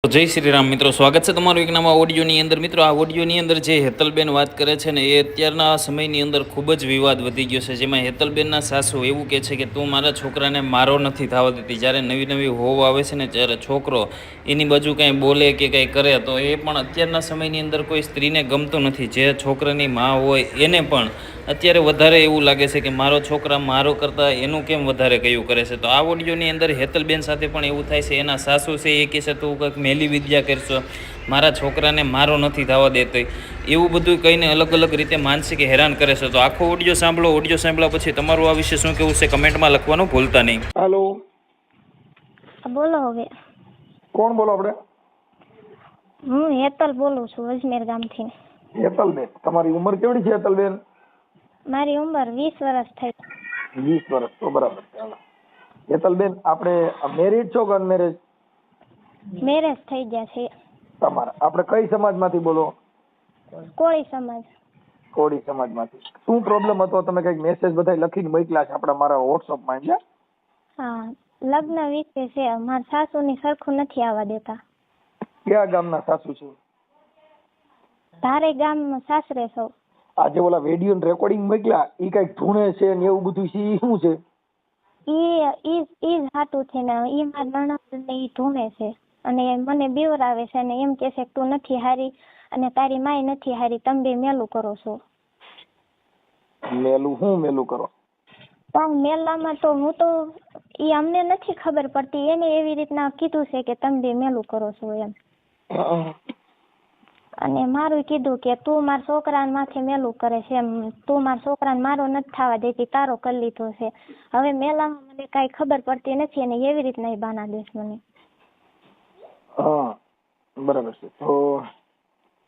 જય શ્રી રામ મિત્રો, સ્વાગત છે તમારું એક નવા ઓડિયોની અંદર। મિત્રો, આ ઓડિયોની અંદર જે હેતલબેન વાત કરે છે ને, એ અત્યારના સમયની અંદર ખૂબ જ વિવાદ વધી ગયો છે। જેમાં હેતલબેનના સાસુ એવું કહે છે કે તું મારા છોકરાને મારો નથી થવા દેતી। જ્યારે નવી નવી હોવ આવે છે ને, ત્યારે છોકરો એની બાજુ કાંઈ બોલે કે કંઈ કરે તો એ પણ અત્યારના સમયની અંદર કોઈ સ્ત્રીને ગમતું નથી। જે છોકરાની મા હોય એને પણ અત્યારે વધારે એવું લાગે છે કે મારો છોકરા મારો કરતાં એનું કેમ વધારે કયું કરે છે। તો આ ઓડિયોની અંદર હેતલબેન સાથે પણ એવું થાય છે। એના સાસુ છે એ કહે છે તું કંઈક મેલી વિદ્યા કરશો, મારા છોકરાને મારો નથી થવા દેતો, એવું બધું કહીને અલગ અલગ રીતે માનસિક હેરાન કરે છે। તો આખો ઓડિયો સાંભળો। ઓડિયો સાંભળ્યા પછી તમારું આ વિશે શું કહેવું છે કમેન્ટમાં લખવાનું ભૂલતા નહીં। હેલો, બોલો હવે। કોણ બોલો આપણે? હું હેતલ બોલું છું, અજમેર ગામથી। હેતલબેન, તમારી ઉંમર કેવડી છે હેતલબેન? મારી ઉંમર 20 વર્ષ થઈ। 20 વર્ષ, તો બરાબર છે। હાલો હેતલબેન, આપણે મેરિડ છો કે અનમેરેજ? મેરેજ થઈ ગયા છે। તમારા આપણે કઈ સમાજમાંથી બોલો? કોળી સમાજ। કોળી સમાજમાંથી। શું પ્રોબ્લેમ હતો? તમે કઈક મેસેજ બધાય લખીને મોકલ્યા છે આપણા મારા વોટ્સઅપમાં છે? હા, લગ્ન વિશે છે। મારા સાસુની સરખું નથી આવવા દેતા। કયા ગામના સાસુ છે? ધારે ગામ સાસરે છો। આજે ઓલા વિડીયો રેકોર્ડિંગ મોકલ્યા ઈ કઈક ધૂણે છે ને એવું બધું છે, ઈ શું છે? ઈ હાટું છે ને, ઈ મારા નણંદ ને ઈ ધૂણે છે અને મને બીવરાવે છે અને એમ કે છે કે તું નથી હારી અને તારી માય નથી હારી, તમે બે મેલું કરો છો। મેલું? હું મેલું કરો? પણ મેલામાં તો હું તો ઈ અમને નથી ખબર પડતી, એને એવી રીતના કીધું છે કે તમે બે મેલું કરો છો એમ। અને મારું કીધું કે તું મારા છોકરાને માથે મેલું કરે છે એમ, તું મારા છોકરાને મારો નથી થવા દેતી, તારો કરી લીધો છે। હવે મેલામાં મને કાંઈ ખબર પડતી નથી અને એવી રીતના ઈ બાના દેશ મને। હા, બરાબર છે। તો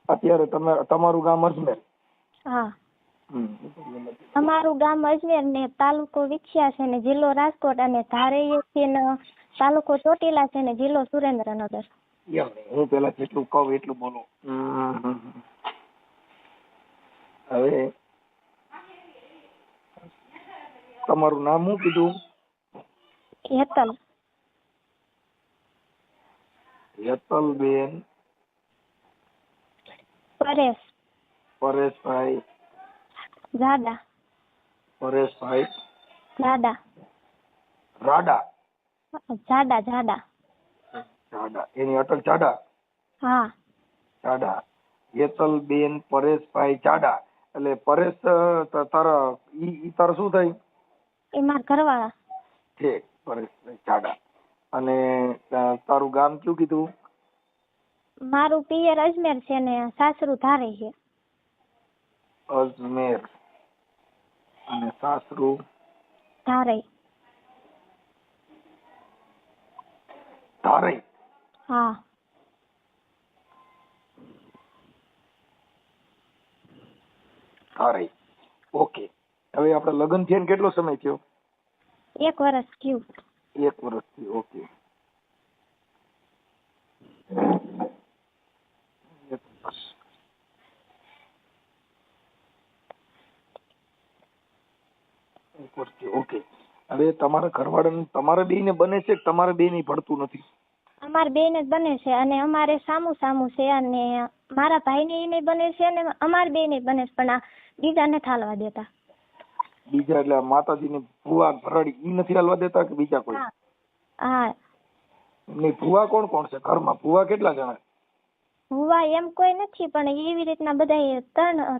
અત્યારે તમારું ગામ અજમેર? હા, અમારું ગામ અજમેર ને તાલુકો વિછિયા છે ને જિલ્લો રાજકોટ, અને ધારે છે ને તાલુકો ચોટીલા છે ને જિલ્લો સુરેન્દ્રનગર। હું પેલા જેટલું કહું એટલું બોલું। હવે તમારું નામ શું કીધું? હેતલ। હેતલબેન પરેશભાઈ જાડા। પરેશભાઈ જાડા। રાડા? જાડા જાડા। જાડા, એની અટલ જાડા? હા, જાડા। હેતલબેન પરેશભાઈ જાડા, એટલે પરેશ તારા ઈ તારા શું થાય? એ મારા ઘરવાળા છે, પરેશભાઈ જાડા। અને તારું ગામ કયું કીધું? મારું પિયર અજમેર છે ને સાસરું ધારે છે। અજમેર અને સાસરું ધારે। ધારે? હા। ધારે, ઓકે। હવે આપણે લગ્ન થયા કેટલો સમય થયો? 1 વર્ષ થયું। 1 વર્ષ થયું, ઓકે। ઓકે, હવે તમારા ઘરવાળાને તમારા બેયને બને છે કે તમારા બેયને ભળતું નથી? અમારે બેને જ બને છે અને અમારે સામું સામું છે, અને મારા ભાઈને એને બને છે અને અમારે બેને બને છે, પણ આ બીજા નથી હાલવા દેતા। બીજા એટલે માતાજીની ભુવા ભરાડી ઈ નથી હાલવા દેતા કે બીજા કોઈ? હા। એમની ભુવા કોણ કોણ છે ઘરમાં? ભુવા કેટલા જણા? ભુવા એમ કોઈ નથી, પણ એવી રીતના બધા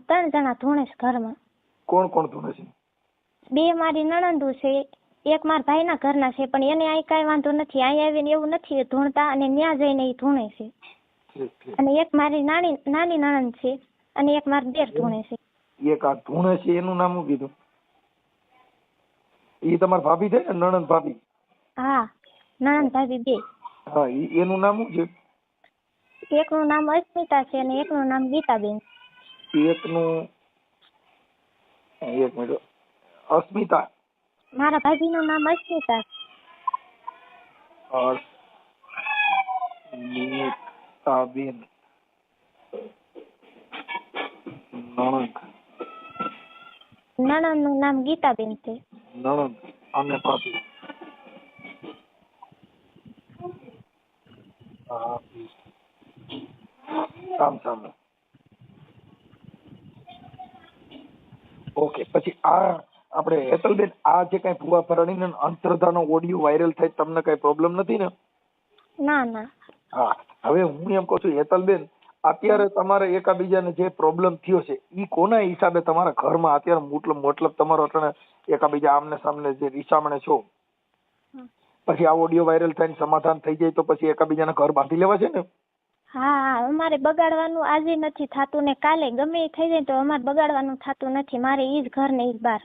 ત્રણ જણા ધૂણે છે ઘરમાં। કોણ કોણ ધૂણે છે? 2 મારી નણંદુ છે, એક મારા ભાઈના ઘરના છે, પણ એને અહીં કાંઈ વાંધો નથી, અહીં આવીને એવું નથી ધૂણતા અને ન્યા જઈને એ ધૂણે છે। અને એક મારી નાની નણંદ છે અને એક મારા દેર ધૂણે છે। એક આ ધૂણે છે એનું નામ શું કીધું? એ તમારા ભાભી થાય ને, નણંદ ભાભી? હા, નણંદ ભાભી 2। હા, એનું નામ શું છે? એકનું નામ અસ્મિતા છે અને એકનું નામ ગીતાબેન। એકનું, એક મિનિટ, અસ્મિતા? મારા ભાભીનું નામ અસ્મિતા। અસ્મિતાબેન, નણંદનું નામ ગીતાબેન છે। નણંદ અને ભાભી? સામસામે. ઓકે, પછી આ આપણે હેતલબેન આ જે કઈ ભુવા ભરાણીનો અંતરધાનો ઓડિયો વાયરલ થાય તમને કઈ પ્રોબ્લેમ નથી ને? ના ના. હા, હવે હું એમ કહું છું હેતલબેન, અત્યારે તમારે એકાબીજાને જે પ્રોબ્લેમ થયો છે ઈ કોના હિસાબે તમારા ઘરમાં અત્યારે મતલબ તમારો અટાણે એકાબીજા આમને સામને જે રીસામણે છો, પછી આ ઓડિયો વાયરલ થઈને સમાધાન થઈ જાય તો પછી એકાબીજાના ઘર બાંધી લેવા છે ને? હા હા, અમારે બગાડવાનું આજે નથી થતું ને કાલે ગમે એ થઈ જાય તો અમારે બગાડવાનું થતું નથી. મારે ઈ જ ઘર ને ઈ જ બાર.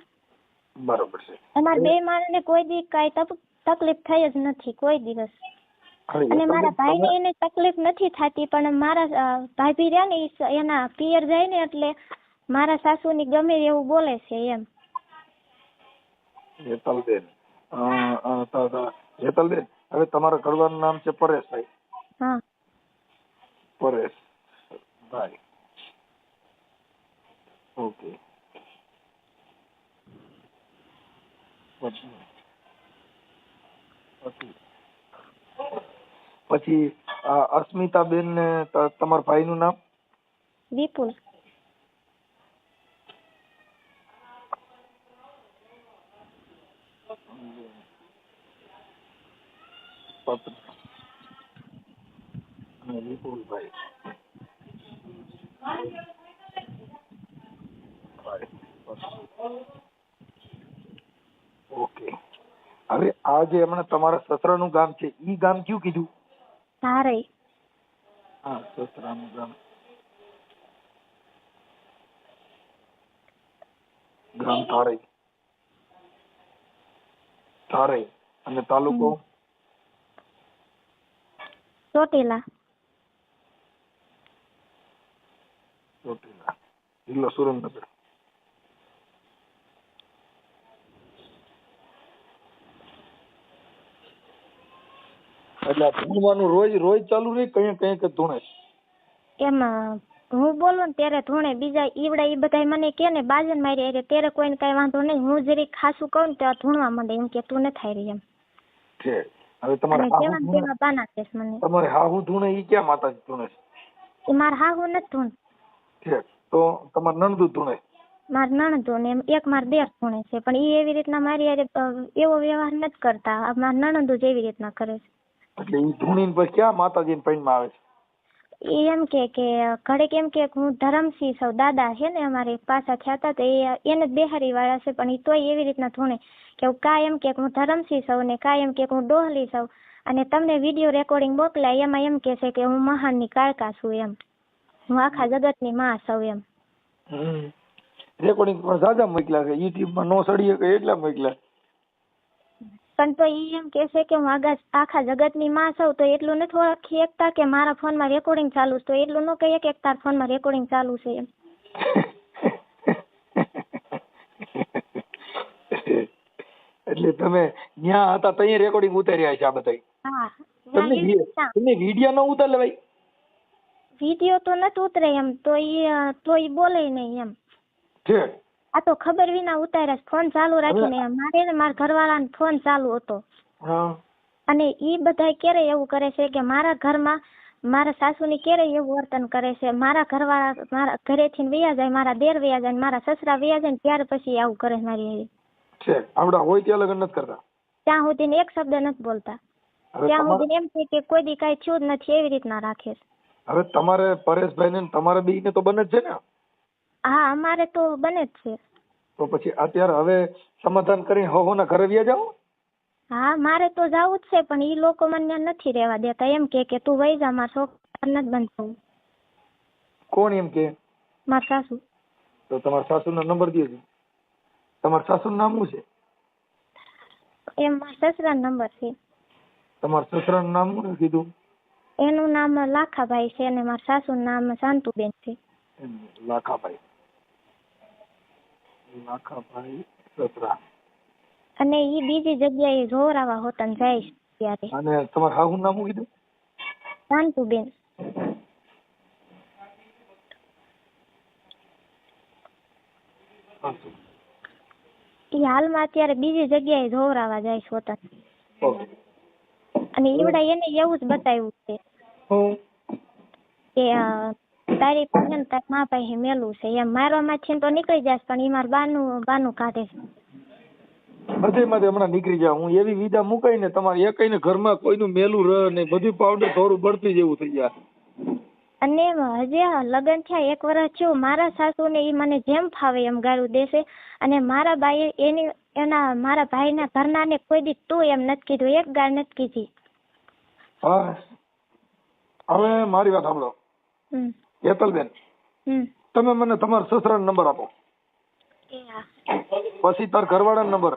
બરોબર છે. અમારે બે માણસને કોઈ દી કાંઈ તકલીફ થઈ જ નથી કોઈ દિવસ. અને મારા ભાઈને એને તકલીફ નથી થતી, પણ મારા ભાભી રહ્યા ને એના પિયર જાય ને એટલે મારા સાસુની ગમે એવું બોલે છે એમ. હેતલબેન, હેતલબેન, હવે તમારા ઘરવાળાનું નામ છે પરેશભાઈ. હા, પરેશભાઈ. ઓકે. પછી અસ્મિતાબેન ને તમારા ભાઈનું નામ? વિપુલ. વિપુલભાઈ. ઓકે. હવે આ જે હમણાં તમારા સસરાનું ગામ છે ઈ ગામ કયું કીધું? ધારે. હા, સસરાનું ગામ ધારે. ધારે અને તાલુકો? ચોટીલા. ચોટીલા, જિલ્લો સુરેન્દ્રનગર. એટલે ધૂણવાનું રોજ ચાલુ રહી કઈ ધૂણે? એમાં હું બોલું ને ત્યારે ધૂણે, બીજા ઈવડા ઈ બધા મને કે ને બાજન મારી અરે ત્યારે કોઈને કઈ વાંધો નહીં. હું જરી ખાસું કહું ને ત્યાં ધૂણવા માંડે એમ કે તું ન થાય રહી એમ. છે. હવે તમારે તમારે હાહુ ધૂણે ઈ ક્યાં માતાજી ધૂણે છે? એ મારા હાહુ નથી ધૂણ છે. તો તમારે નણંદુ ધૂણે? મારા નણંદો ને એક મારા દેર ધૂણે છે, પણ ઈ એવી રીતના મારી એવો વ્યવહાર નથી કરતા. મારા નણંદો જ એવી રીતના કરે છે. એટલે ઈ ધૂણીને પછી ક્યાં માતાજીને પૈણમાં આવે છે? એ એમ કે ઘડીક એમ કે હું ધરમસિંહ સૌ દાદા છે ને અમારે પાછા થયા હતા તો એને જ બેહારી વાળા છે, પણ એ તોય એવી રીતના ધૂણે કે કા એમ કે હું ધરમસિંહ સૌ ને કા એમ કે હું ડોહલી સૌ, અને તમને વિડીયો રેકોર્ડિંગ મોકલાય એમાં એમ કે છે કે હું મહાનની કાળકા છું એમ, હું આખા જગતની માં સૌ એમ. રેકોર્ડિંગ પણ સાજા મોકલ્યા છે, યુટ્યુબમાં નો સડીએ કે એટલા મોકલ્યા. પણ તો ઈ એમ કે છે કે હું આખા જગતની માં સૌ, તો એટલું નથી ઓળખી એકતા કે મારા ફોનમાં રેકોર્ડિંગ ચાલુ છે, તો એટલું ન કહીએ કે તારા ફોનમાં રેકોર્ડિંગ ચાલુ છે એમ. એટલે તમે ન્યા હતા તઈ રેકોર્ડિંગ ઉતાર્યા છે આ બધા? હા. તમને વિડિયો ન ઉતારે ભાઈ? વિડિયો તો નથી ઉતરે એમ, તો ઈ બોલે નહીં એમ. છે. આ તો ખબર વિના ઉતાર્યા, ફોન ચાલુ રાખીને એમ. મારે ને મારા ઘરવાળાનો ફોન ચાલુ હતો. અને ઈ બધા ક્યારે એવું કરે છે કે મારા ઘરમાં મારા સાસુની ક્યારે એવું વર્તન કરે છે, મારા ઘરવાળા મારા ઘરેથી વયા જાય, મારા દેર વયા જાય, મારા સસરા વયા જાય ને ત્યારે પછી આવું કરે મારી. છે આવડા હોય ત્યાં લગન નથી કરતા? ત્યાં સુધી એક શબ્દ નથી બોલતા, ત્યાં સુધી એમ છે કે કોઈ દી કાંઈ થયું જ નથી એવી રીતના રાખે છે. હવે તમારે પરેશભાઈ ને તમારે બેયને તો બને જ છે ને? હા, અમારે તો બને જ છે. તો પછી અત્યારે હવે સમાધાન કરીને હોના ઘરે વ્યા જાવ? હા, મારે તો જાવું જ છે, પણ ઈ લોકો મને નથી રહેવા દેતા. એમ કે તું વઈ જા, મારા છોકરા નથી બંધવું. કોણ એમ કે? મારા સાસુ. તો તમારા સાસુનો નંબર દે છે. તમારા સાસુનું નામ શું છે? એમ મારા સસરાનો નંબર છે. તમારા સસરાનું નામ શું કીધું? એનું નામ લાખાભાઈ છે અને મારા સાસુનું નામ શાંતુબેન છે. લાખાભાઈ. લાખાભાઈ સસરા. અને ઈ બીજી જગ્યાએ જોરાવા હોતા ને જાય છે ત્યારે. અને તમારા હાહુનું નામ શું કીધું? શાંતુબેન. ઈ હાલમાં અત્યારે બીજી જગ્યાએ જોરાવા જાય છે હોતા. અને ઈવડા એને એવું જ બતાવ્યું છે કે તારી પાસે તાર મા પાસે મેલું છે એમ મારવા છે તો નીકળી જશે પણ એ મારા બાનું કાઢે છે. બધેમાંથી હમણાં નીકળી જાય. હું એવી વિધા મુકાઈ ને તમારે એકઈને ઘરમાં કોઈનું મેલું રહ ને બધું પાવડર થોડું બળતી જેવું થઈ જાય. અને હજી લગ્ન થયા 1 વર્ષ થયું મારા સાસુ ને એ મને જેમ ફાવે એમ ગાળું દેશે અને મારા બાઈએ મારા ભાઈના ઘરના ને કોઈ દી તું એમ નથી કીધું, એક ગાળ નથી કીધી. હા હવે મારી વાત સાંભળો હેતલબેન, તમે મને તમારા સસરાનો નંબર આપો, પછી તાર ઘરવાળાનો નંબર.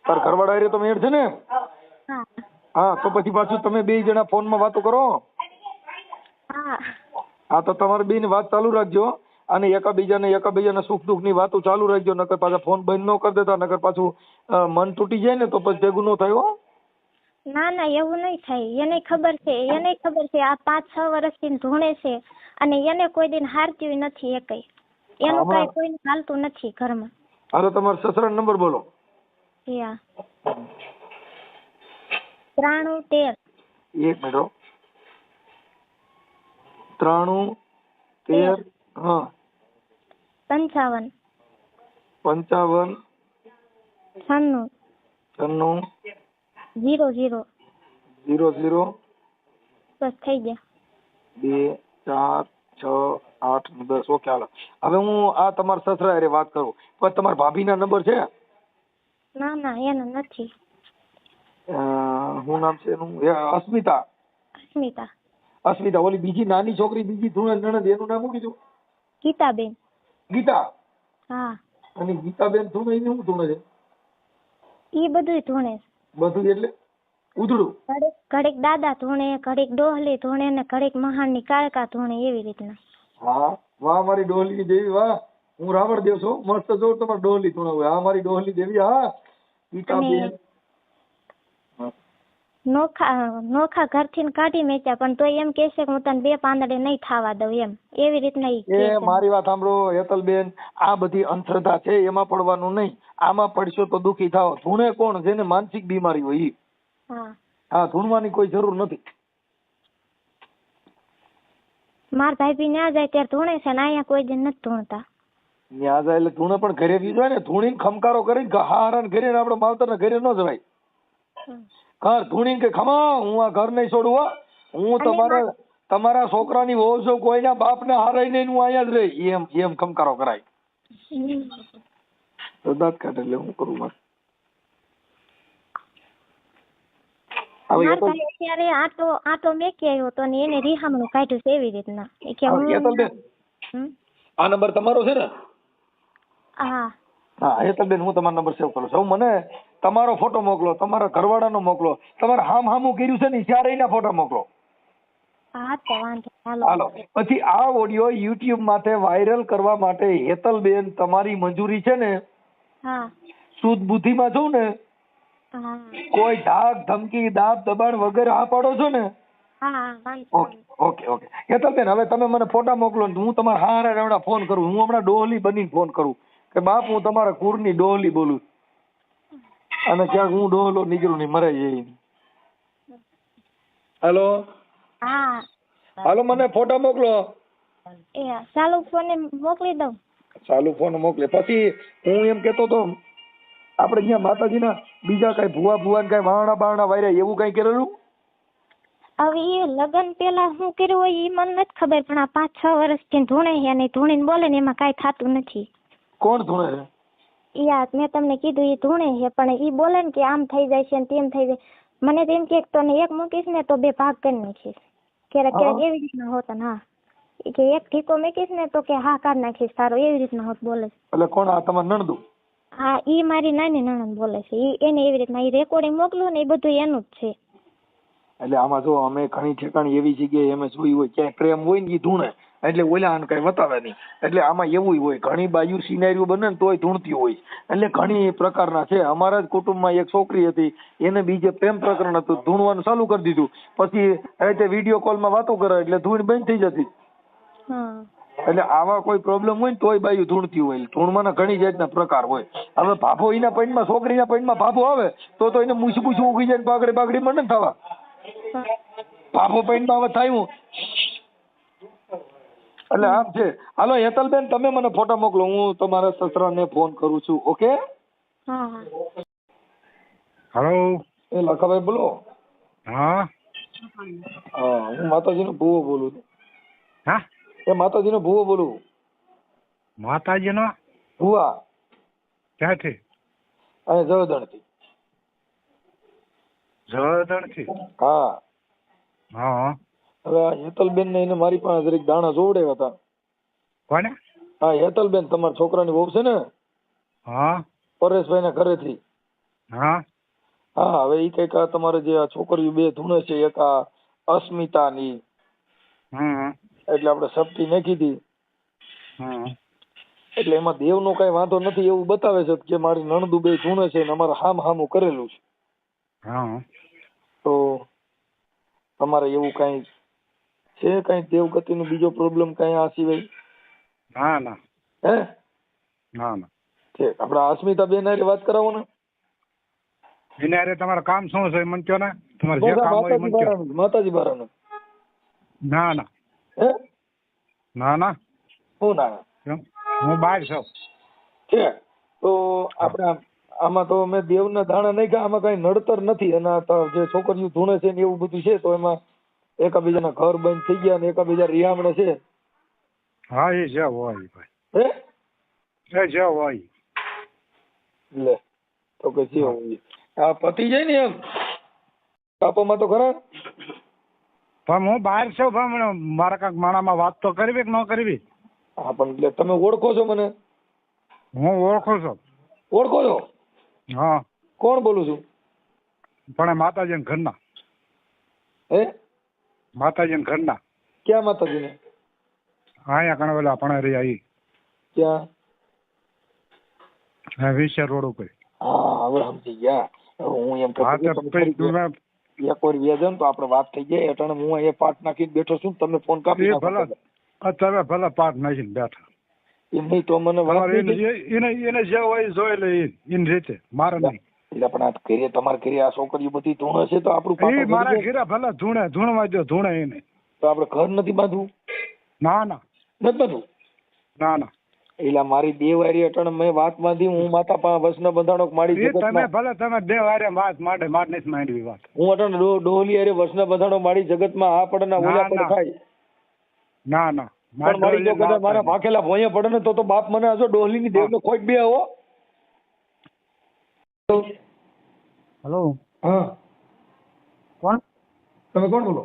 તાર ઘરવાળા હારે તો મેળ છે ને? હા તો પછી પાછું તમે 2 જણા ફોનમાં વાતો કરો. હા તો તમારે 2 ની વાત ચાલુ રાખજો અને એકાબીજાના સુખ દુઃખ ની વાતો ચાલુ રાખજો. નકર પાછા ફોન બંધ ન કરી દેતા, નકર પાછું મન તૂટી જાય ને તો પછી ભેગું ન થાય. ના ના એવું નહીં થાય. એને ખબર છે આ 5-6 વર્ષથી ધૂણે છે અને એને કોઈ દિન હારતી નથી એકઈ. એનું કઈ કોઈને ચાલતું નથી ઘરમાં. હાલો તમારા સસરાનો નંબર બોલો. 9313 એક મિનિટ. 9313 હા 55 55 96 96 00 બસ થઈ ગયા. 2 4 6 8 10. ઓકે હાલો. હવે હું આ તમારા સસરા હારે વાત કરું. પણ તમારા ભાભીના નંબર છે? ના ના એનો નથી. શું નામ છે એનું? અસ્મિતા. અસ્મિતા ઓલી બીજી નાની છોકરી બીજી નણંદ એનું નામ શું કીધું? ગીતાબેન. ગીતા? હા. અને ગીતાબેન ધૂણે એને શું ધૂણે છે? ઈ બધું ધૂણે. બધું એટલે ઉધડું? ઘડીક દાદા ધૂણે, ઘડીક ડોહલી ધૂણે ને ઘડીક મહાન ની કાળકા ધૂણે એવી રીતના. હા વાહ મારી ડોહલી દેવી વાહ. હું રાવણ દેવ છું. મસ્ત જોઉં તમારે ડોહલી ધૂણે હોય. હા મારી ડોહલી દેવી. હા ગીતાબેન. નોખા ઘરથી કાઢી મેચ્યા પણ તો એમ કે છે કે હું તને 2 પાંદડે નહીં થાવા દઉં એમ એવી રીતના એ મારી વાત સાંભળો હેતલબેન, આ બધી અંધશ્રદ્ધા છે એમાં પડવાનું નહીં. આમાં પડશો તો દુખી થાવ. ધૂણે કોણ? જેને માનસિક બીમારી હોય ઈ. હા ધૂણવાની કોઈ જરૂર નથી. માર ભાઈ બી ન્યા જાય ત્યારે ધૂણે છે ને અહીંયા કોઈ દિન નથી ધૂણતા. ન્યા જાય એટલે ધૂણે પણ ઘરે બી જાય ને. ધૂણીને ખમકારો કરીને હારા ઘરે ને આપડે માવતરના ઘરે ન જવાય. ઘર ધૂણી કે ખમા હું આ ઘર નહીં છોડું હો. હું તમારા છોકરાની વહુ છું. કોઈના બાપને હારાય નહીં હું અહીંયા જ રહી એમ ખમકારો કરાય. તો દાંત કાઢે એટલે હું કરું મારે. અત્યારે આટો મેકી આવ્યો તો ને એને રીહામણું કાઢ્યું છે એવી રીતના. આ નંબર તમારો છે ને? હા હેતલબેન હું તમારો નંબર સેવ કરું છું. મને તમારો ફોટો મોકલો, તમારા ઘરવાળાનો મોકલો, તમારે હામું કર્યું છે ને ચારેયના ફોટા મોકલો. હા તો વાંધો. હાલો પછી આ ઓડિયો યુટ્યુબ માટે વાયરલ કરવા માટે હેતલબેન તમારી મંજૂરી છે ને? હા. શુદ્ધ બુદ્ધિમાં છું ને? કોઈ ધાક ધમકી દાબ દબાણ વગર આ પાડો છો ને? ઓકે હેતલબેન હવે તમે મને ફોટા મોકલો ને હું તમારા હારે હમણાં ફોન કરું. હું હમણાં ડોહલી બનીને ફોન કરું કે બાપ હું તમારા કુરની ડોહલી બોલું અને ક્યાંક હું ડોહલો નીકળું નહીં મરાઈ જઈ. હેલો હાલો મને ફોટા મોકલો. ચાલુ ફોન મોકલી દઉં. ચાલુ ફોન મોકલે. પછી હું એમ કેતો તો આપડે અહીંયા માતાજીના બીજા કઈ ભુવા કઈ વારણા બારણા વાયરા એવું કઈ કરેલું? હવે એ લગ્ન પેલા શું કર્યું હોય એ મને નથી ખબર પણ આ 5-6 વર્ષથી ધૂણે છે અને ધૂણીને બોલે ને એમાં કઈ થતું નથી. કોણ ધૂણે છે? યાર મેં તમને કીધું એ ધૂણે છે પણ એ બોલે ને કે આમ થઈ જાય છે ને તેમ થઈ જાય. મને તેમ કે તને એક મૂકીશ ને તો 2 ભાગ કરી નાખીશ. ક્યારેક એવી રીતના હોતા. હા કે એક ઠીકો મૂકીશ ને તો કે હા કાઢ નાખીશ તારો એવી રીતના હોત બોલે. એટલે કોણ આ તમાર નણદુ? હા ઈ મારી નાની નણંદ બોલે છે. એને એવી રીતના રેકોર્ડિંગ મોકલું ને એ બધું એનું જ છે. એટલે આમાં જો અમે ઘણી ઠેકાણી એવી જગ્યાએ અમે જોઈ હોય ક્યાંય પ્રેમ હોય ને એ ધૂણે એટલે ઓલા કઈ બતાવે નહીં. એટલે આમાં એવું હોય ઘણી બાજુ સિનારીઓ બને ને તોય ધૂણતી હોય. એટલે ઘણી પ્રકારના છે. અમારા જ કુટુંબમાં એક છોકરી હતી એને બીજે પ્રેમ પ્રકરણ હતું ધૂણવાનું ચાલુ કરી દીધું. પછી રીતે વિડીયો કોલમાં વાતો કરે એટલે ધૂણ બંધ થઈ જતી. એટલે આવા કોઈ પ્રોબ્લેમ હોય ને તોય બાયું ધૂણતી હોય. ધૂણવાના ઘણી જાતના પ્રકાર હોય. હવે ભાભો એના પૈણમાં છોકરીના પૈણમાં ભાભો આવે તો એને મૂછું ઉગી જાય બાગડી મંડે થવા. ભાભો પૈણમાં હવે થાય એટલે આમ છે. હાલો હેતલબેન, તમે મને ફોટા મોકલો, હું તમારા સસરાને ફોન કરું છું. ઓકે? હા હા. હલો. એ લખાભાઈ બોલો. હા હા, હું માતાજીનો ભૂવો બોલું છું. હા એ માતાજીનો ભૂવો બોલું. માતાજીનો ભૂવા ક્યાંથી? અને જવદણથી. જળદણથી? હા. હા. હવે આ હેતલબેન ને એને મારી પાસે જરીક દાણા જોવડાવ્યા હતા. કોને? હા, હેતલબેન તમારા છોકરાની વહુ છે ને, હા પરેશભાઈ ના ઘરેથી. હા હા, હવે ઈ કઈક આ તમારે જે આ છોકરીઓ બે ધૂણે છે, એક આ અસ્મિતા ની, હમ એટલે આપણે સપટી નાખી હતી. હમ એટલે એમાં દેવનો કઈ વાંધો નથી એવું બતાવે છે કે મારી નણદુ બે ધૂણે છે ને અમારે હામું કરેલું છે. હા. તો તમારે એવું કઈ છે, કઈ દેવગતિ નો બીજો પ્રોબ્લેમ કઈ આ સિવાય? ના ના હે? ના ના. છે આપડા અસ્મિતા બેન હારે વાત કરાવો ને. એને હારે તમારું કામ શું છે એ મને કહો ને. તમારે જે કામ હોય એ મને કહો. માતાજી બારાનું. ના ના. હે? ના ના. શું ના? કેમ? હું બહાર છું. છે તો આપણે આમાં તો મેં દેવના દાણા નાખ્યા, આમાં કઈ નડતર નથી. અને જે છોકરીઓ ધૂણે છે ને એવું બધું છે, તો એમાં એકાબીજાના ઘર બંધ થઈ ગયા ને એકાબીજા રિયામણે છે. હા, એ જે હોય ભાઈ. હે? એ જે હોય. લે તો કે જે હોય આ પતી જાય ને એમ કાપોમાં તો ખરા. પણ હું બહાર છું, પણ મારા કાંઈક માણામાં વાત તો કરવી કે ન કરવી? હા, પણ એટલે તમે ઓળખો છો મને? હું ઓળખું છું. ઓળખો છો? હા. કોણ બોલું છું? પણ માતાજીના ઘરના. હે? માતાજીના ઘરના. ક્યાં માતાજીને? અહીંયા કણવેલા પણ રહી આવી. ક્યાં? હા, વિશે રોડ ઉપર. હા, હવે સમજી ગયા. હું એમ કહું એક વાર વ્યાજ ને તો આપણે વાત થઈ જાય. એટલે હું અહીંયા પાઠ નાખીને બેઠો છું, તમે ફોન કાપી નાખો. તમે ભલે પાઠ નાખીને બેઠા. એમ નહીં તો મને વાત એને જે હોય જોઈ લે એની રીતે, મારે નહીં. એટલે પણ આ ઘરે તમારે ઘરે આ છોકરીઓ બધી ધૂણે છે, તો આપણું મારા ઘરે ભલે ધૂણવા દો, ધૂણે એને. તો આપણે ઘર નથી બાંધવું? ના ના નથી બાંધવું? ના ના. એટલે મારી દેવારી અટણ મેં વાત બાંધી, હું માતા પા વસને બંધાણો માડી તમે ભલે તમે દેવારે વાત માટે નથી માંડવી વાત. હું અટણ ડોહલી અરે વસને બંધાણો માડી જગતમાં આ પડે ના ઓલા પડે ખાય. ના ના. પણ મારી જો કદાચ મારા ભાખેલા ભોંયે પડે ને તો બાપ મને આજો ડોહલી ની દેવ ને ખોટ બે આવો. હેલો. હા. કોણ? તમે કોણ બોલો?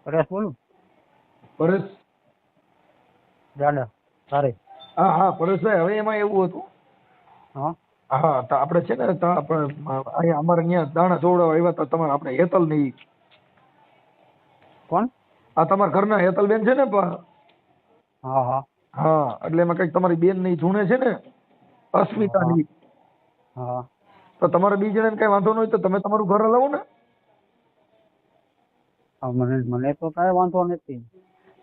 પરેશ બોલું. પરેશ દાદા સારી. હા હા પરેશભાઈ, હવે એમાં એવું હતું. હા હા, તો આપણે છે ને આપણે અહીંયા અમારે અહીંયા દાણા જોવડાવવા આવ્યા હતા તમારે આપણે હેતલ ની. કોણ? આ તમારા ઘરના હેતલબેન છે ને? હા હા હા, એટલે એમાં કઈક તમારી બેન ની ધૂણે છે ને, અસ્મિતા ની. હા. તો તમારે બીજ જણાને કઈ વાંધો ન હોય તો તમે તમારું ઘર હલાવો ને. મને તો કઈ વાંધો નથી.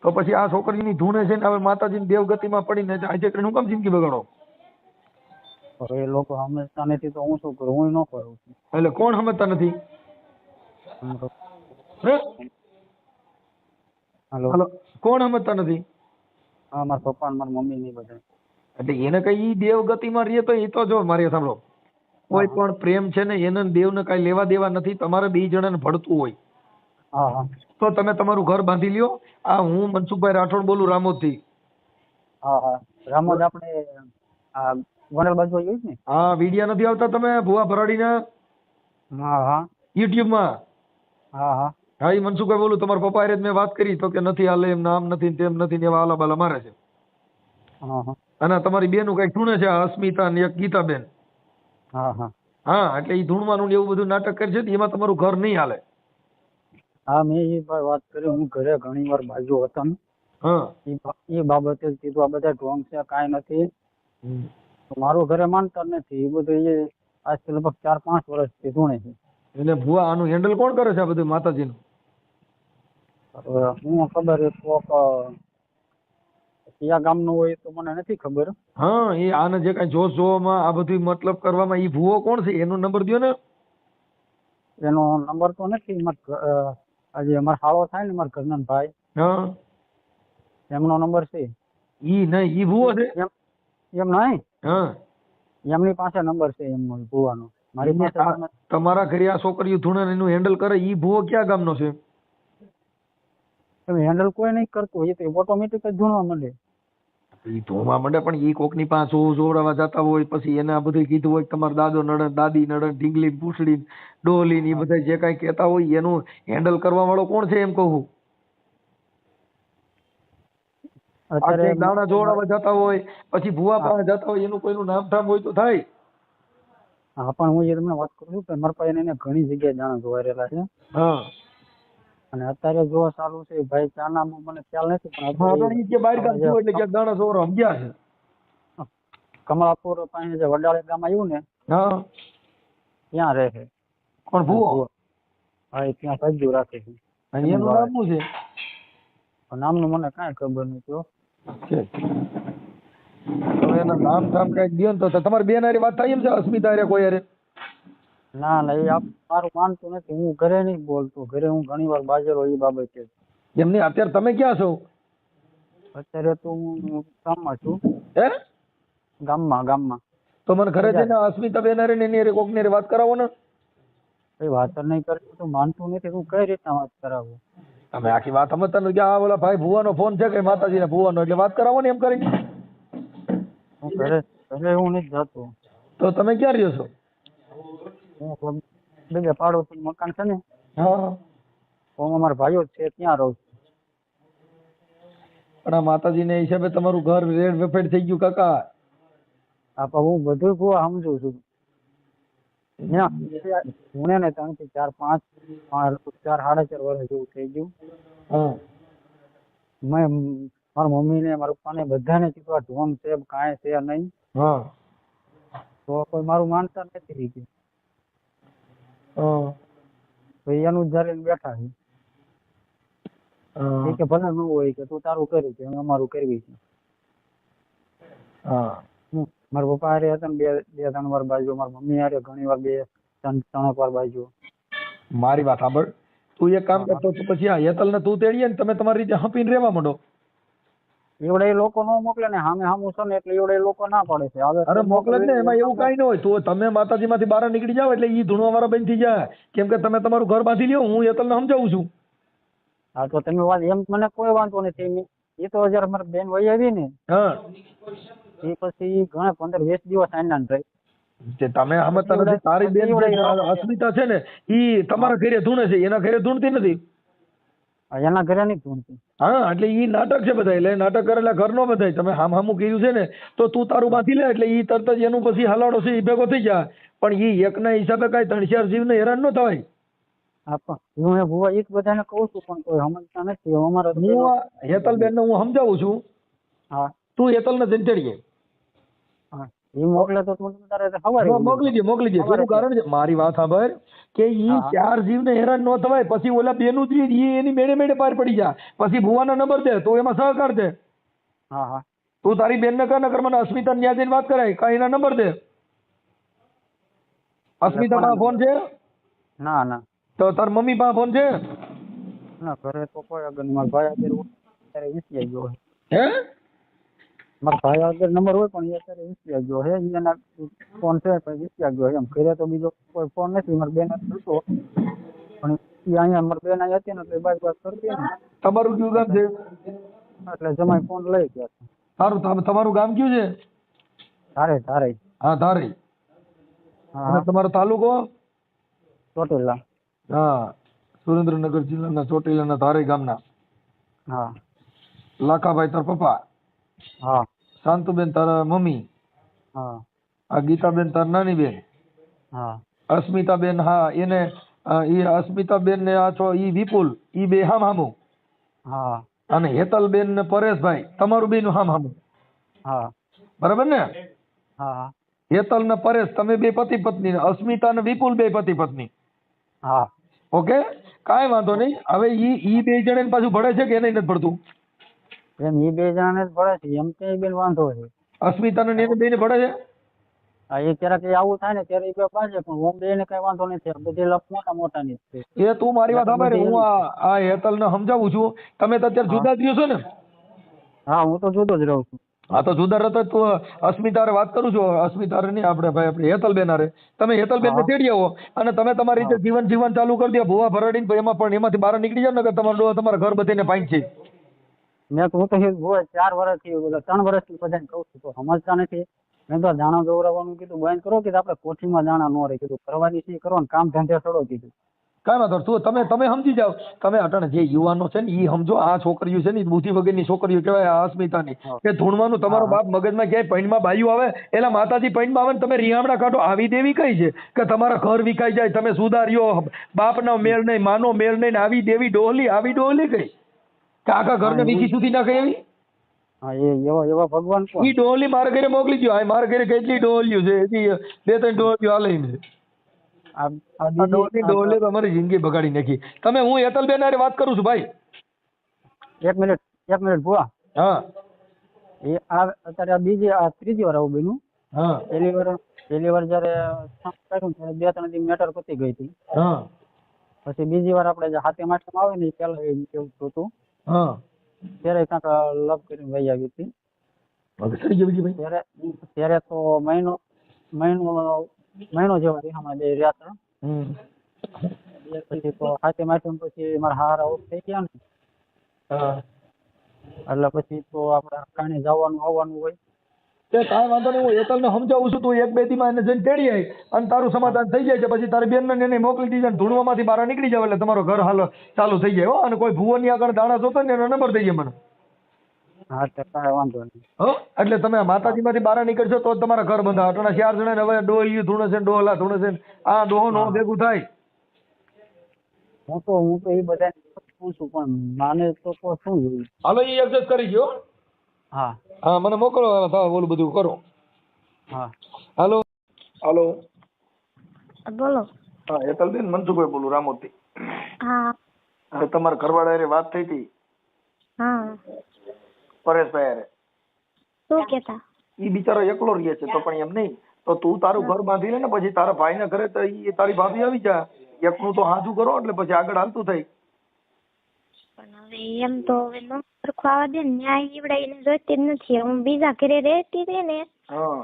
તો પછી આ છોકરીની ધૂણે છે ને હવે માતાજીની દેવગતિમાં પડીને આજે કરીને હું કામ જિંદગી બગાડો? એ લોકો સમજતા નથી તો હું શું કરું? હું ન કરું. એટલે કોણ સમજતા નથી? હાલો. કોણ સમજતા નથી? હા, મારા પપ્પા ને મારી મમ્મી ની બધા. એટલે એને કઈ ઈ દેવગતિમાં રહીએ તો એ તો જો મારી સાંભળો, કોઈ પણ પ્રેમ છે ને એને દેવને કઈ લેવા દેવા નથી. તમારે બે જણાને ભળતું હોય હા હા તો તમે તમારું ઘર બાંધી લ્યો. આ હું મનસુખભાઈ રાઠોડ બોલું, રામોદ થી. હા હા. રામોદ આપણે આ ગોંડલ બાજુ જોયું ને? હા, વિડિયા નથી આવતા તમે ભુવા ભરાડીના હા હા યુટ્યુબ માં? હા હા હા, એ મનસુખભાઈ બોલું. તમારા પપ્પા હારે મેં વાત કરી તો કે નથી હાલે, એમ નામ નથી તેમ નથી એવા આલા બાલા મારે છે. હા હા અને તમારી બેનું કઈક ધૂણે છે, અસ્મિતા ને એક ગીતાબેન. હા હા હા, એટલે એ ધૂણવાનું એવું બધું નાટક કરે છે, એમાં તમારું ઘર નહીં હાલે. હા, મેં એ વાત કરી. હું ઘરે ઘણી વાર બાજુ હતો ને, હા એ બાબતે કીધું આ બધા ઢોંગ છે, કાંઈ નથી. મારું ઘરે માનતા નથી. એ બધું એ આજથી લગભગ 4-5 વર્ષથી ધૂણે છે. એટલે ભુવા આનું હેન્ડલ કોણ કરે છે આ બધું માતાજીનું? હું ખબર કોક કયા ગામનું હોય તો મને નથી ખબર. હા, એ આને જે કઈ જોશ જોવામાં આ બધું મતલબ કરવામાં એ ભુવો કોણ છે એનો નંબર દો ને. એનો નંબર તો નથી. આજે અમારો હાળો થાય ને મારા ઘરના ભાઈ, હા એમનો નંબર છે. ઈ નહીં, ઈ ભૂવો છે. એમ નહીં, હા, એમની પાસે નંબર છે એમનો ભુવાનો. મારી પાસે નંબર તમારા ઘરે આ છોકરીઓ ધૂણે એનું હેન્ડલ કરે, ઈ ભૂવો ક્યાં ગામનો છે? હેન્ડલ કોઈ નહીં કરતું, એ તો ઓટોમેટિક જ ધૂણવા માંડે. ઈ ધોવા માંડે, પણ ઈ કોકની પાસે જોવડાવવા જતા હોય, પછી એને આ બધું કીધું હોય કે તમારા દાદો નડન, દાદી નડન, ઢીંગલી, પૂછડી, ડોલી ને એ બધા જે કાંઈ કહેતા હોય એનું હેન્ડલ કરવા વાળો કોણ છે એમ કહું? અત્યારે દાણા જોવડાવવા જતા હોય, પછી ભૂવા પાસે જતા હોય, એનું કોઈનું નામ ઠામ હોય તો થાય. હા, પણ હું એ તમને વાત કરું છું કે મારા પાસે એને ઘણી જગ્યાએ દાણા જોવાયેલા છે. હા, અને અત્યારે જોવા ચાલુ છે ભાઈ, ચાના મને ખ્યાલ નથી, પણ હા, અત્યારે પણ ઈ કે બહાર ગામ થયું એટલે ક્યાંક દાણા જોવડો સમજ્યા છે. કમળાપુર પાસે જે વડાળે ગામ આવ્યું ને હા, ત્યાં રહે છે. પણ ભૂવો હા, એ ત્યાં સજ્જુ રાખે છે. અને એનું નામ શું છે? નામનું મને કાંઈ ખબર નથી હો. હવે એના નામ ઠામ કઈક દ્યો ને તો તમારી બેન હારે વાત થાય એમ છે? અસ્મિતા હારે કોઈ હારે? ના ના, એ મારું માનતું નથી. હું ઘરે નહીં બોલતો, ઘરે હું ઘણી વાર બાજરો એ બાબતે. એમ નહીં, અત્યારે તમે ક્યાં છો? અત્યારે તો હું ગામમાં છું. હે? ગામમાં. તો મને ઘરે જઈને અસ્મિતા બેન હારે ને એની હારે કોક ની હારે વાત કરાવો ને. કઈ વાત જ નહીં કરતો, તું માનતું નથી, હું કઈ રીતના વાત કરાવું? તમે આખી વાત સમજતા નથી કે આ ઓલા ભાઈ ભુવાનો ફોન છે કે માતાજી ને ભુવાનો, એટલે વાત કરાવો ને એમ કરી. હું ઘરે હું નથી જતો. તો તમે ક્યાં રહ્યો છો? હું બીજા પાડોશી મકાન છે ને, હા, હું અમારા ભાઈઓ જ છે ત્યાં રહું છું. પણ આ માતાજી ને હિસાબે તમારું ઘર રેડ વેફેડ થઈ ગયું કાકા. હા, પણ હું બધું ભૂવા સમજુ છું. હું ને 3 થી 4 5 4 સાડા 4 વર્ષ જેવું થઈ ગયું. હા, મેં મારા મમ્મી ને મારા પપ્પા ને બધાને કીધું આ ઢોંગ છે કાંઈ છે નહીં, હા, તો કોઈ મારું માનતા નથી રહી ગયું. હા, તો એનું જયારે બેઠા છે હા, કે ભલે ન હોય કે તું તારું કર્યું છે અમે અમારું કરવી છે. હા. મારા પપ્પા હારે હતા ને 2-3 વાર બાજુ, મારા મમ્મી હારે ઘણી વાર 2-3 વાર બાજુ. મારી વાત સાંભળ, તું એક કામ કરતો તો પછી આ હેતલ ને તું તેડીએ ને તમે તમારી રીતે હપીને રહેવા માંડો. એવડે એ લોકો ન મોકલે ને સામે સામું છે ને, એટલે એવડે એ લોકો ના પડે છે. હવે અરે મોકલે જ ને, એમાં એવું કઈ ન હોય. તો તમે માતાજી માંથી બહાર નીકળી જાવ એટલે ઈ ધૂણવા વાળા બંધ થઈ જાય, કેમ કે તમે તમારું ઘર બાંધી લ્યો. હું હેતલ ને સમજાવું છું. હા, તો તમે વાત એમ મને કોઈ વાંધો નથી. એ તો જયારે મારી બેન વહી આવી ને, હા, એ પછી ઘણા 15-20 દિવસ આનંદ રહી. તે તમે સમજતા નથી. તારી બેન અસ્મિતા છે ને, ઈ તમારા ઘરે ધૂણે છે, એના ઘરે ધૂણતી નથી. એના ઘરે નહીં ધૂણતી. હા, એટલે ઈ નાટક છે બધા. એટલે નાટક કરેલા ઘર નો બધાય. તમે હામું કર્યું છે ને, તો તું તારું બાંધી લે એટલે ઈ તરત જ એનું પછી હલાડો છે ઈ ભેગો થઈ જાય. પણ ઈ એકના હિસાબે કઈ 3-4 જીવને હેરાન ન થવાય. હા, પણ હું એ ભુવા એ જ બધાને કહું છું, પણ કોઈ સમજતા નથી. અમારો હું હેતલબેન ને હું સમજાવું છું. હા, તું હેતલ ને જઈને તેડીએ. હા, એ મોકલે તો તું તારે સવારે મોકલી દે. એનું કારણ છે, મારી વાત સાંભળ, કે ઈ 4 જીવને હેરાન ન થવાય. પછી ઓલા બેનું જ ઈ એની મેળે પાર પડી જાય. પછી ભુવાનો નંબર દે તો એમાં સહકાર દે. હા, હા, તું તારી બેન ને કર, નકર મને અસ્મિતા ને ત્યાં જઈને વાત કરાય. કાંઈ એના નંબર દે. અસ્મિતા પાસે ફોન છે? ના ના તો તાર મમ્મી પાસે ફોન છે? ના, ઘરે તો કોઈ આગળ મારા ભાઈ અત્યારે વિસી ગયો. હે? મારા ભાઈ આગળ નંબર હોય પણ એ અત્યારે વિસી ગયો હે. એના ફોન છે પણ વિસી ગયો એમ. ઘરે તો બીજો કોઈ ફોન નથી. મારા બેન હતો પણ એ અહીંયા મારા બેન અહીંયા હતી ને એટલે વાત કરતી ને. તમારું કયું ગામ છે? એટલે જમાઈ ફોન લઈ ગયા. સારું, તમારું ગામ કયું છે? ધારે. હા, ધારી. હા, અને તમારો તાલુકો? ચોટીલા. હા, સુરેન્દ્રનગર જિલ્લાના ચોટીલાના ધારી ગામના. હા, લાખાભાઈ તાર પપ્પા. હા, શાંતુબેન તારા મમ્મી. હા, આ ગીતાબેન તાર નાની બેન. હા, અસ્મિતાબેન, હા એને ઈ અસ્મિતાબેન ને આ છો ઈ વિપુલ, ઈ બે હામું. હા, અને હેતલબેન ને પરેશભાઈ તમારું બેનું હામું. હા, બરાબર ને? હા, હેતલ ને પરેશ તમે બે પતિ પત્ની, અસ્મિતા ને વિપુલ બે પતિ પત્ની. હા. ઓકે, કાંઈ વાંધો નહીં. હવે ઈ બે જણ પાછું ભળે છે કે એને નથી ભળતું? એમ એ 2 જણાને જ ભળે છે. એમ કે બેન વાંધો છે. અસ્મિતા ને એને બેને ભળે છે? હા, એ ક્યારેક આવું થાય ને ત્યારે એ બે પાછે, પણ ઓમ બે ને કઈ વાંધો નથી. બધી લપ મોટા ની જ છે. એ તું મારી વાત સાંભળ, હું આ હેતલ ને સમજાવું છું. તમે તો અત્યારે જુદા જ રહ્યો છો ને? હા હું તો જુદો જ રહું છું. હા તો જુદા રહેતો જ તું અસ્મિતા હારે વાત કરું છું. અસ્મિતા હારે નહીં, આપણે હેતલબેન હારે. તમે હેતલબેન ને હા. તેડી આવો અને તમે તમારી રીતે જીવન ચાલુ કરી દો. ભૂવા ભરાડીને પછી એમાંથી બહાર નીકળી જાવ ને કે તમારા ઘર બધીને પાંચ છે. હું તો 4 વર્ષથી 3 વર્ષથી બધાને કહું છું તો સમજતા નથી. મેં તો દાણા દોરાવવાનું કીધું બંધ કરો કે આપણે કોઠીમાં દાણા ન રહે કીધું કરવાની છે કરો ને કામ ધંધે છોડો કીધું. કાંઈ વાંધો તમે સમજી જાઓ. તમે અટાણે જે યુવાનો છે ને એ સમજો. આ છોકરીઓ છે ને બુદ્ધિ વગરની છોકરીઓ કહેવાય આ અસ્મિતાની. કે ધૂણવાનું તમારો બાપ મગજમાં ક્યાંય પૈણમાં બાયું આવે એલા માતાજી પૈણમાં આવે ને તમે રિયામણા કાઢો. આવી દેવી કઈ છે કે તમારા ઘર વિકાઈ જાય તમે સુધાર્યો બાપનો મેળ નહીં માનો મેળ નહીં આવી દેવી ડોહલી આવી ડોહલી કઈ કે આખા ઘરને વીખી સુધી નાખે એવી. હા એવા ભગવાન ઈ ડોહલી મારા ઘરે મોકલી દો. મારા ઘરે કેટલી ડોહલીઓ છે હજી 2-3 ડોહલીઓ હાલે છે. આ ડોહલી તમારી જિંદગી બગાડી નાખી. તમે હું હેતલબેન હારે વાત કરું છું ભાઈ. એક મિનિટ ભુવા. હા એ અત્યારે આ ત્રીજી વાર આવું બન્યું. હા પહેલી વાર જયારે 2-3 દી મેટર પતી ગઈ હતી. હા પછી બીજી વાર આપણે જે હાથે માટમાં આવે ને પેલા એવું હતું. હા ત્યારે કાંક લવ કરીને વહી આવી હતી. ત્યારે તો મહિનો જેવા રીહામાં બે રહ્યા હતા. પછી તો હાથે માટમાં પછી મારા હારા ઓફ થઈ ગયા ને. એટલે પછી તો આપણે કાણે જવાનું આવવાનું હોય. તે કાંઈ વાંધો નહીં. હું હેતલને સમજાવું છું. તું 1-2 દીમાં એને જઈને તેડી આવી અને તારું સમાધાન થઈ જાય છે. પછી તારી બેનને એને મોકલી દીધા ને ધૂણવામાંથી બહાર નીકળી જાવ એટલે તમારો ઘર હાલ ચાલુ થઈ જાય. અને કોઈ ભુવનની આગળ દાણા જોતો ને એનો નંબર દઈએ મને. હા તો કાંઈ વાંધો નહીં. એટલે તમે માતાજીમાંથી બહાર નીકળશો તો જ તમારા ઘર બંધા. અટણા 4 જણા હવે ડોહલી ધૂણે છે ડોહલા ધૂણે છે. આ ડોહો નો ભેગું થાય. હું તો એ બધા પૂછું પણ માને તો શું જોયું. હાલો એ એડજસ્ટ કરી ગયો. હા હા મને મોકલો. ઓલું બધું કરો. હા હાલો હાલો બોલો. હા હેતલબેન મનસુખભાઈ બોલું રામોદથી. હા હવે તમારા ઘરવાળા હારે વાત થઈ હતી હા. પરેશભાઈ હારે. શું કેતા? ઈ બિચારો એકલો રહે છે તો પણ એમ નહીં તો તું તારું ઘર બાંધી લે ને પછી તારા ભાઈના ઘરે તો ઈ તારી ભાભી આવી જા. એકનું તો હાજુ કરો એટલે પછી આગળ હાલતું થાય. પણ હવે એમ તો હવે ન સરખું આવવા દે ને. ન્યાય ઈવડાઈને જોઈતી જ નથી. હું બીજા ઘરે રહેતી હતી ને હા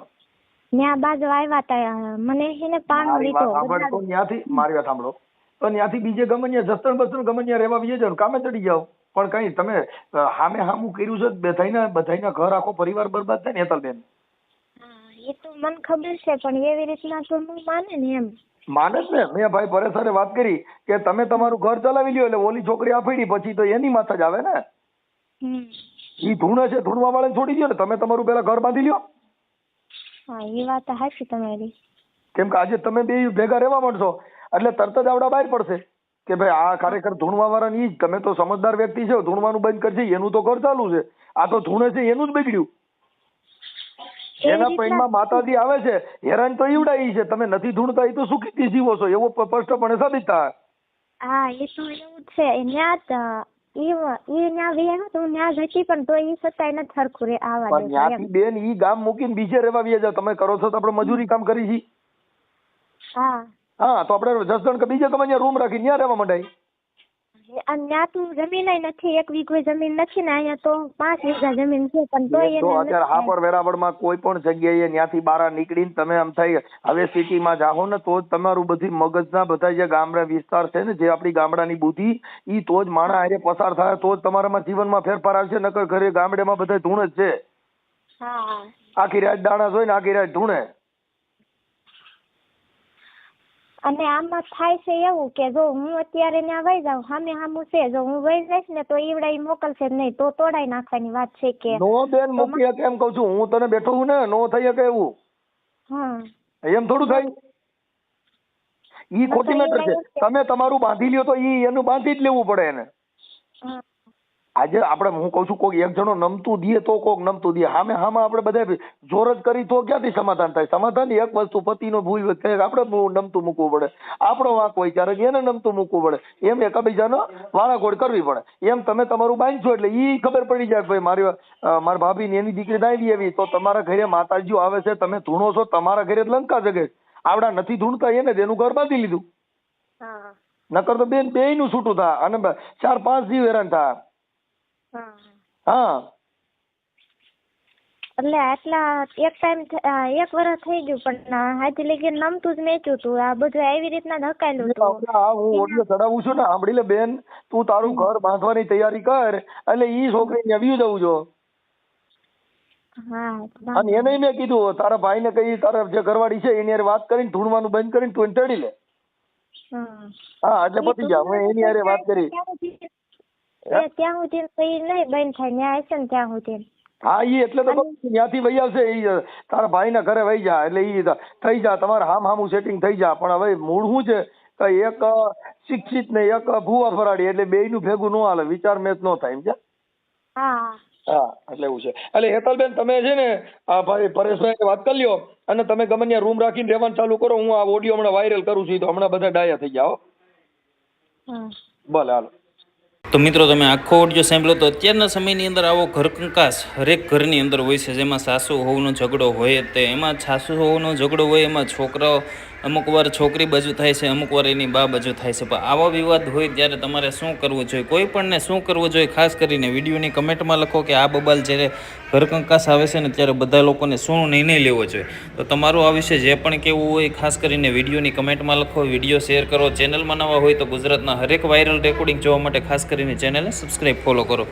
ત્યાં બાજુ આવ્યા તા મને એને પાણો મારી વાત લીધો. સાંભળ. તો ત્યાંથી મારી વાત સાંભળો તો ત્યાંથી બીજે ગમનિયા જસ્તણ બસ્તણ ગમનિયા રહેવા બીજે જાવ કામે ચડી જાવ. પણ કઈ તમે હામે હામું કર્યું છે બધાયના ઘર આખો પરિવાર બરબાદ થાય ને હેતલબેન. એ તો મને ખબર છે પણ એવી રીતના તો હું માને ને એમ. માને જ ને. મેં ભાઈ પરેશ સાથે વાત કરી કે તમે તમારું ઘર ચલાવી લ્યો એટલે ઓલી છોકરી આફેડી પછી તો એની માથે જ આવે ને. ઈ ધૂણે છે ધૂણવા વાળાને છોડી દો ને તમે તમારું પેલા ઘર બાંધી લ્યો. હા એ વાત સાચી તમારી. કેમ કે આજે તમે બે ભેગા રહેવા માંડશો એટલે તરત જ આવડા બહાર પડશે કે ભાઈ આ ખરેખર ધૂણવા વાળા ની. તમે તો સમજદાર વ્યક્તિ છો. ધૂણવાનું બંધ કરશે એનું તો ઘર ચાલુ છે. આ તો ધૂણે છે એનું જ બગડ્યું. એના પૈણમાં માતાજી આવે છે હેરાન તો ઈવડાઈ છે. તમે નથી ધૂણતા એ તો સુખીથી જીવો છો એવો સ્પષ્ટપણે સાબિત થાય. હા એ તો એવું જ છે. ત્યાં વ્યા તો ત્યાં જતી પણ તો એ છતાંય નથી સરખું રે આવવા દે. ત્યાંથી બેન ઈ ગામ મૂકીને બીજે રહેવા વ્યા જાવ. તમે કરો છો તો આપણે મજૂરી કામ કરી છીએ. હા તો આપણે જસદણ કે બીજે તમે રૂમ રાખી ત્યાં રહેવા માંડાય. ત્યાં તું જમીન નથી. 1 વીઘો જમીન નથી ને અહીંયા તો 5 વીઘા જમીન છે પણ તો અત્યારે હાપર વેરાવળમાં કોઈ પણ જગ્યાએ ત્યાંથી બહાર નીકળીને તમે આમ થાય હવે સિટીમાં જાઓ ને તો જ તમારું બધી મગજના બધા જે ગામડા વિસ્તાર છે ને જે આપણી ગામડાની બુદ્ધિ ઈ તો જ માણસ હારે પસાર થાય તો જ તમારામાં જીવનમાં ફેરફાર આવશે. નકર ઘરે ગામડેમાં બધા ધૂણ જ છે. આખી રાત દાણા જોઈને આખી રાત ધૂણે. અને આમાં થાય છે એવું કે જો હું અત્યારે ત્યાં વહી જાઉં સામે સામું છે જો હું વહી જઈશ ને તો ઈવડા મોકલશે જ નહીં તો તોડાઈ નાખવાની વાત છે કે નો બેન મૂકી કેમ કઉ છું હું તને બેઠો છું ને નો થઈ શકે એવું. એમ થોડું થાય. ઈ ખોટી મેટર છે. તમે તમારું બાંધી લ્યો તો ઈ એનું બાંધી જ લેવું પડે એને. આજે આપણે હું કઉ છું કોઈ એક જણો નમતું દે તો કોક નમતું દે. હામે આપણે બધા જોર જ કરી તો ક્યાંથી સમાધાન થાય. સમાધાન એક વસ્તુ પતિનો ભૂલ આપણે નમતું મૂકવું પડે. આપણો વાંક હોય ત્યારે એને નમતું મૂકવું પડે. એમ એકબીજાનો વાળાઘોડ કરવી પડે. એમ તમે તમારું બાંધશો એટલે ઈ ખબર પડી જાય ભાઈ મારા ભાભી ને એની દીકરી નાવી એવી તો તમારા ઘરે માતાજીઓ આવે છે તમે ધૂણો છો તમારા ઘરે લંકા જગે. આવડા નથી ધૂણતા એને એનું ઘર બાંધી લીધું. નકર તો બેન બે નું છૂટું થાય અને 4-5 જીવ હેરાન થાય. હા એટલે આટલા એક ટાઈમ 1 વર્ષ થઈ ગયું પણ હાજી લગી નમતું જ મેચ્યું હતું. આ બધું આવી રીતના ધકાયેલું હતું. હા હું ઓડિયો ચડાવું છું ને, સાંભળી લે બેન, તું તારું ઘર બાંધવાની તૈયારી કર એટલે ઈ છોકરી ને વ્યુ જવું જો. હા અને એને મેં કીધું તારા ભાઈ ને કઈ તારા જે ઘરવાળી છે એની હારે વાત કરીને ઢૂંઢવાનું બંધ કરીને તું એને તેડી લે. હા એટલે પતી જા. હું એની હારે વાત કરી ત્યાં સુધી તો ઈ નહીં બંધ થાય, ન્યા હશે ને ત્યાં સુધી. હા ઈ એટલે તો ત્યાંથી વહી આવશે. ઈ તારા ભાઈ ના ઘરે વહી જા એટલે ઈ થઈ જા, તમારે હામું સેટિંગ થઈ જા. પણ હવે મૂળ શું છે કે એક શિક્ષિત ને એક ભૂવા ફરાડી એટલે બેય નું ભેગું ન હાલે, વિચાર મેચ ન થાય, સમજ્યા? હા હા એટલે એવું છે. એટલે હેતલબેન તમે છે ને આ ભાઈ પરેશભાઈ વાત કરી લ્યો અને તમે ગમે ત્યાં રૂમ રાખીને રહેવાનું ચાલુ કરો. હું આ ઓડિયો હમણાં વાયરલ કરું છું તો હમણાં બધા ડાયા થઈ જાઓ. ભલે હાલો. તો મિત્રો તમે આખો ઓડિયો સાંભળ્યો. તો અત્યારના સમયની અંદર આવો ઘરકંકાસ હરેક ઘરની અંદર હોય છે, જેમાં સાસુ વહુનો ઝઘડો હોય. તે એમાં સાસુ વહુનો ઝઘડો હોય એમાં છોકરાઓ અમુક વાર છોકરી બાજુ થાય છે, અમુક વાર એની બા બાજુ થાય છે. પણ આવો વિવાદ હોય ત્યારે તમારે શું કરવું જોઈએ, કોઈ પણને શું કરવું જોઈએ, ખાસ કરીને વિડીયોની કમેન્ટમાં લખો કે આ બબાલ જ્યારે ઘરકંકાસ આવે છે ને ત્યારે બધા લોકોને શું નિર્ણય લેવો જોઈએ. તો તમારું આ વિશે જે પણ કહેવું હોય ખાસ કરીને વિડીયોની કમેન્ટમાં લખો. વિડીયો શેર કરો. ચેનલમાં નવા હોય તો ગુજરાતના હરેક વાયરલ રેકોર્ડિંગ જોવા માટે ખાસ કરીને ચેનલને સબસ્ક્રાઈબ ફોલો કરો.